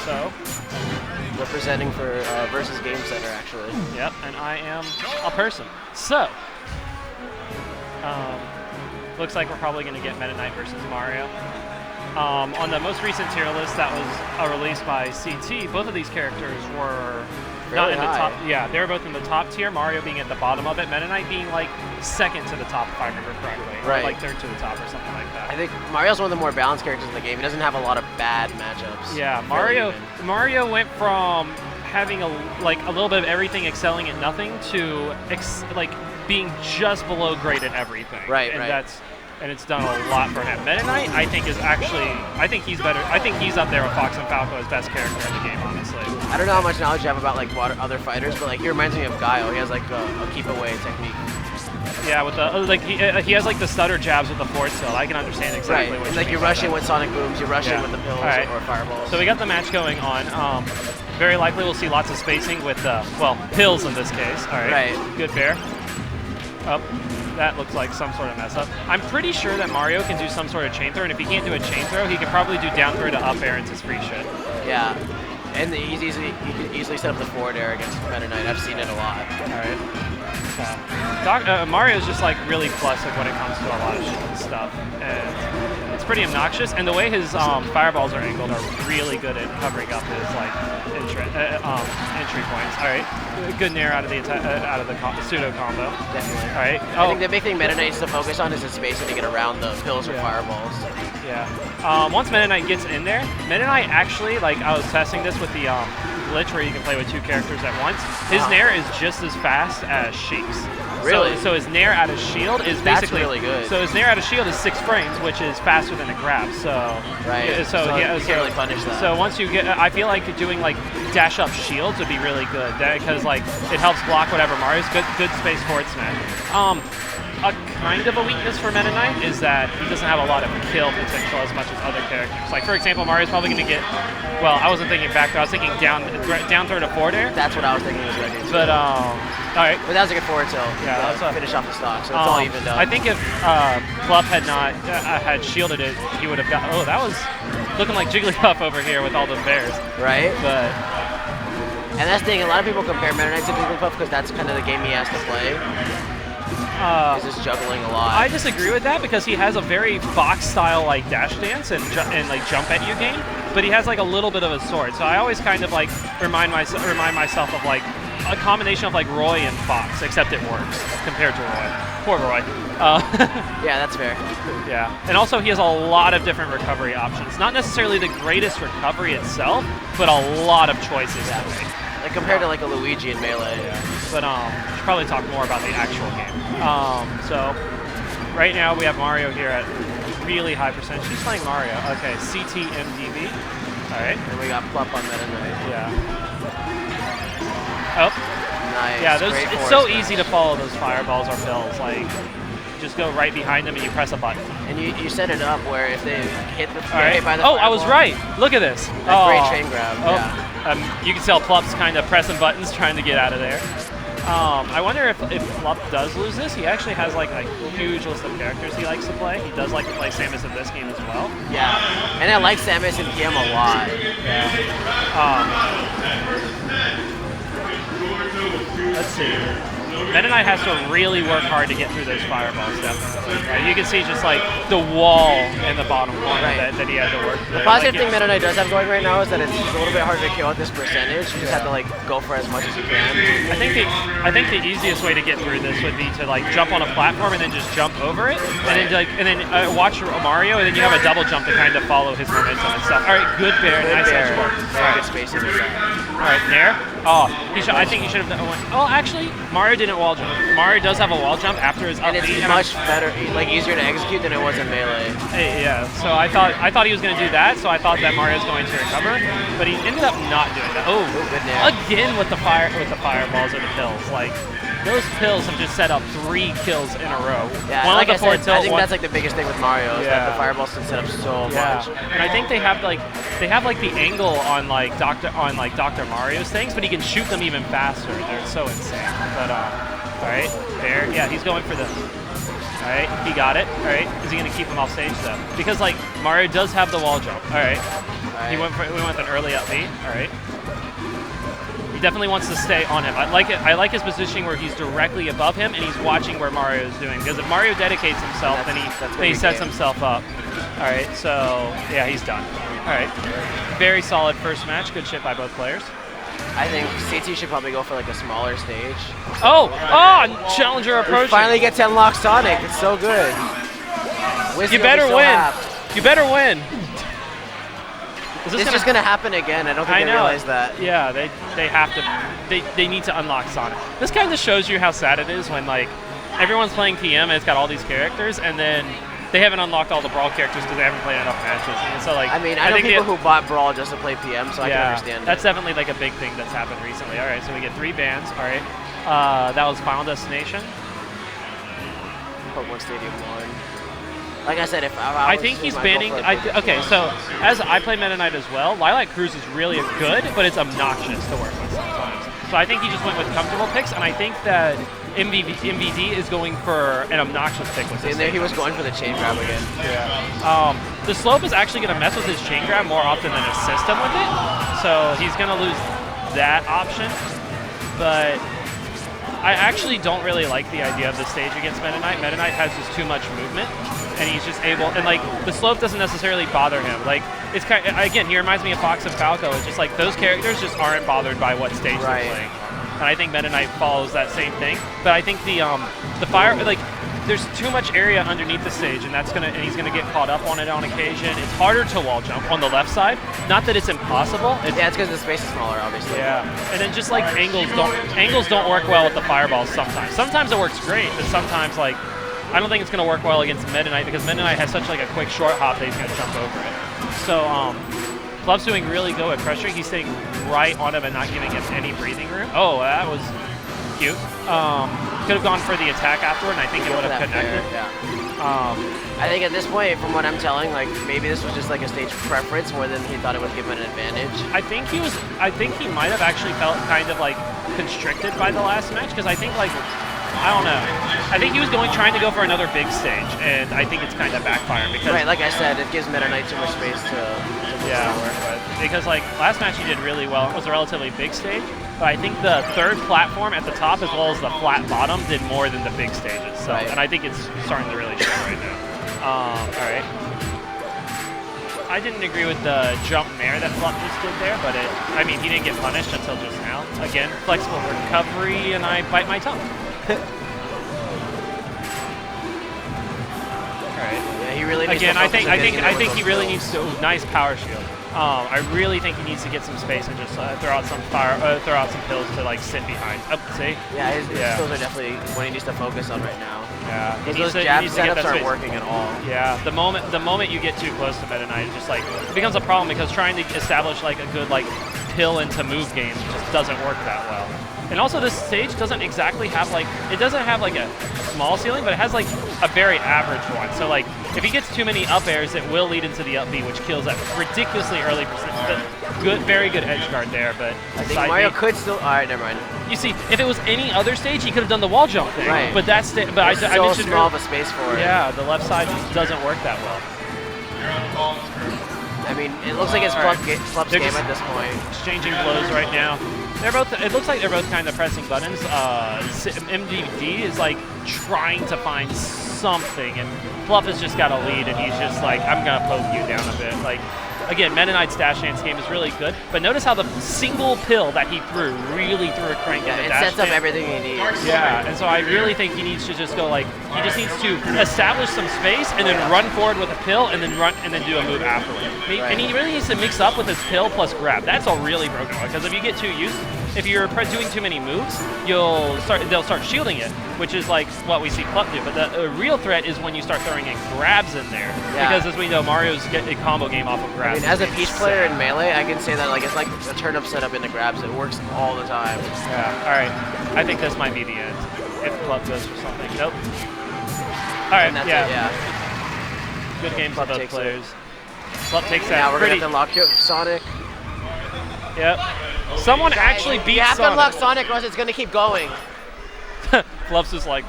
So. Representing for versus Game Center, actually. Yep, and I am a person. So. Looks like we're probably going to get Meta Knight versus Mario. On the most recent tier list that was released by CT, both of these characters were not in the top. Yeah, they were both in the top tier. Mario being at the bottom of it, Meta Knight being like second to the top, if I remember correctly, right? Or like third to the top, or something like that. I think Mario's one of the more balanced characters in the game. He doesn't have a lot of bad matchups. Yeah, Mario went from having a little bit of everything, excelling at nothing, to being just below great at everything. Right, and and it's done a lot for him. Meta Knight, I think, is actually, I think he's better. I think he's up there with Fox and Falco as best character in the game, honestly. I don't know how much knowledge you have about like other fighters, but like he reminds me of Guile. He has like a keep away technique. Yeah, with the he has like the stutter jabs with the forward tilt. I can understand exactly what and like you rush in with Sonic Booms, you rush in with the pills or fireballs. So we got the match going on. Very likely we'll see lots of spacing with pills in this case. All right. Good bear. Up. That looks like some sort of mess up. I'm pretty sure that Mario can do some sort of chain throw, and if he can't do a chain throw, he could probably do down throw to up air into free shit. Yeah, and he could easily set up the forward air against Meta Knight. I've seen it a lot. All right. Mario's just like really plus when it comes to a lot of stuff, and it's pretty obnoxious. And the way his fireballs are angled are really good at covering up his like entry points. All right, good nair out of the pseudo combo. Definitely. All right. I think the big thing Meta Knight needs to focus on is his spacing to get around the pills or fireballs. Yeah. Once Meta Knight gets in there, Meta Knight actually, like I was testing this with the glitch where you can play with two characters at once. His nair is just as fast as Sheik's. Really? So his nair out of shield is basically really good. So his nair out of shield is 6 frames, which is faster than a grab. So So you can't really punish that. So once you get, I feel like doing like dash up shields would be really good because like it helps block whatever Mario's good space forward smash. A kind of a weakness for Meta Knight is that he doesn't have a lot of kill potential as much as other characters. Like, for example, Mario's probably going to get, well, I wasn't thinking back throw, I was thinking down throw to forward air. That's what I was thinking was going to do. But, all right. But that was a good forward tilt. Yeah, that's finish off the stock, so it's all even done. I think if Plup had not had shielded it, he would have got, that was looking like Jigglypuff over here with all those bears. Right. But. And that's the thing, a lot of people compare Meta Knight to Jigglypuff because that's kind of the game he has to play. He's just juggling a lot. I disagree with that because he has a very Fox-style like dash dance and like jump at you game, but he has like a little bit of a sword. So I always kind of like remind myself of like a combination of like Roy and Fox, except it works compared to Roy. Poor Roy. Yeah, that's fair. Yeah, and also he has a lot of different recovery options. Not necessarily the greatest recovery itself, but a lot of choices. Like compared to like a Luigi in Melee. Yeah. But should probably talk more about the actual game. So right now we have Mario here at really high percentage. He's playing Mario. Okay, CT MDV. All right. And we got Plup on Meta Knight. Yeah. Oh. Nice. Yeah, it's so easy to follow those fireballs or pills. Like, just go right behind them and you press a button. And you set it up where if they hit by the fireball. I was right. Look at this. Great chain grab. Yeah. You can tell Plup's kind of pressing buttons trying to get out of there. I wonder if Plup does lose this. He actually has like a huge list of characters he likes to play. He does like to play Samus in this game as well. Yeah, and I like Samus in TM a lot. Yeah. Let's see. Meta Knight has to really work hard to get through those fireballs, definitely. Right? You can see just like the wall in the bottom corner that he had to work through. The positive thing Meta Knight does have going right now is that it's a little bit harder to kill at this percentage. You just have to like go for as much as you can. I think the easiest way to get through this would be to like jump on a platform and then just jump over it, and then watch Mario, and then you have a double jump to kind of follow his momentum and stuff. All right, good bear, nice edge work. Very good spacing with that. All right, nair. I think he should have done one. Oh, actually, Mario didn't wall jump. Mario does have a wall jump after his up and it's much better, like easier to execute than it was in Melee. Yeah, so I thought he was going to do that, so I thought that Mario's going to recover, but he ended up not doing that. Oh, good nair. Again with the fireballs or the pills. Like, those pills have just set up 3 kills in a row. Yeah, one like with the forward tilt, I think that's like the biggest thing with Mario is that the fireballs can set up so much. And I think they have like the angle on like Dr. Mario's things, but he can shoot them even faster. They're so insane. But all right, there. Yeah, he's going for the. All right, he got it. All right, is he gonna keep him off stage though? Because like Mario does have the wall jump. All right. We went with an early up B. All right. He definitely wants to stay on him. I like it. I like his positioning where he's directly above him and he's watching where Mario is doing. Because if Mario dedicates himself, then he sets himself up. All right. So yeah, he's done. All right. Very solid first match. Good shit by both players. I think CT should probably go for like a smaller stage. Oh, challenger approaching. Finally get to unlock Sonic. It's so good. You better win. You better win. Is this just gonna happen again? I don't think they realize that. Yeah, they have to. They need to unlock Sonic. This kind of shows you how sad it is when like everyone's playing PM and it's got all these characters, and then they haven't unlocked all the Brawl characters because they haven't played enough matches. And so like, I mean, I know people who bought Brawl just to play PM, so I can understand. That's definitely like a big thing that's happened recently. All right, so we get 3 bans. All right, that was Final Destination. Pokemon Stadium 1. Like I said, if I think he's banning. Okay, so as I play Meta Knight as well, Lilac Cruise is really good, but it's obnoxious to work with sometimes. So I think he just went with comfortable picks, and I think that MVD is going for an obnoxious pick with this. And there he was going for the chain grab again. Yeah. The slope is actually going to mess with his chain grab more often than assist him with it, so he's going to lose that option. But I actually don't really like the idea of the stage against Meta Knight. Meta Knight has just too much movement, and he's just able, and like the slope doesn't necessarily bother him. Like it's kind of, again, he reminds me of Fox and Falco. It's just like those characters just aren't bothered by what stage they're playing. And I think Meta Knight follows that same thing. But I think the fire, like there's too much area underneath the stage, and he's gonna get caught up on it on occasion. It's harder to wall jump on the left side. Not that it's impossible. Yeah, it's because the space is smaller, obviously. Yeah, and then just like angles don't work well with the fireballs sometimes. Sometimes it works great, but sometimes like I don't think it's gonna work well against Meta Knight because Meta Knight has such like a quick short hop that he's gonna jump over it. So Plup's doing really good with pressure. He's staying right on him and not giving him any breathing room. Oh, that was cute. Could have gone for the attack afterward, and I think it would have connected. I think at this point, from what I'm telling, like maybe this was just like a stage preference more than he thought it would give him an advantage. I think he might have actually felt kind of like constricted by the last match because I think like I don't know. I think he was trying to go for another big stage, and I think it's kind of backfiring because like I said, it gives Meta Knight too much space to work with. Because like last match he did really well. It was a relatively big stage, but I think the third platform at the top as well as the flat bottom did more than the big stages. So, and I think it's starting to really show right now. All right. I didn't agree with the jump nair that Plup just did there, but I mean, he didn't get punished until just now. Again, flexible recovery, and I bite my tongue. All right. Yeah, he really needs to focus I think he really needs to. Nice power shield. I really think he needs to get some space and just throw out some pills to like sit behind. See? Yeah, his skills are definitely what he needs to focus on right now. Yeah, because those jab setups aren't working at all. Yeah, the moment you get too close to Meta Knight, it just like it becomes a problem because trying to establish like a good like pill into move game just doesn't work that well. And also this stage doesn't exactly have like, it doesn't have like a small ceiling, but it has like a very average one. So like, if he gets too many up airs, it will lead into the up B, which kills at ridiculously early percent. Very good edge guard there, but I think Mario could still, all right, never mind. You see, if it was any other stage, he could have done the wall jump thing. Right. But that's, but I mentioned small of a space for it. Yeah, the left side just doesn't work that well. I mean, it looks like it's Plup's game at this point. Exchanging blows right now. They're both. It looks like they're both kind of pressing buttons. MVD is like trying to find something, and Plup has just got a lead, and he's just like, I'm gonna poke you down a bit. Like, again, Meta Knight's dash dance game is really good, but notice how the single pill that he threw really threw a crank in the dash sets up everything he needs. Yeah, and so I really think he needs to just go like, he just needs to establish some space and then run forward with a pill and then do a move afterward. And he really needs to mix up with his pill plus grab. That's a really broken one because if you get too used, if you're doing too many moves, they'll start shielding it, which is like what we see Plup do. But the real threat is when you start throwing in grabs in there, because as we know, Mario's getting a combo game off of grabs. I mean, as a Peach player in Melee, I can say that like it's like a turnip setup into grabs. It works all the time. Yeah. All right. I think this might be the end if Plup goes for something. Nope. All right. Yeah. Good game for both players. Plup takes that. Now we're gonna have to unlock Sonic. Yep. Someone actually beat Sonic. You have to unlock Sonic or else it's going to keep going. Plup's just like...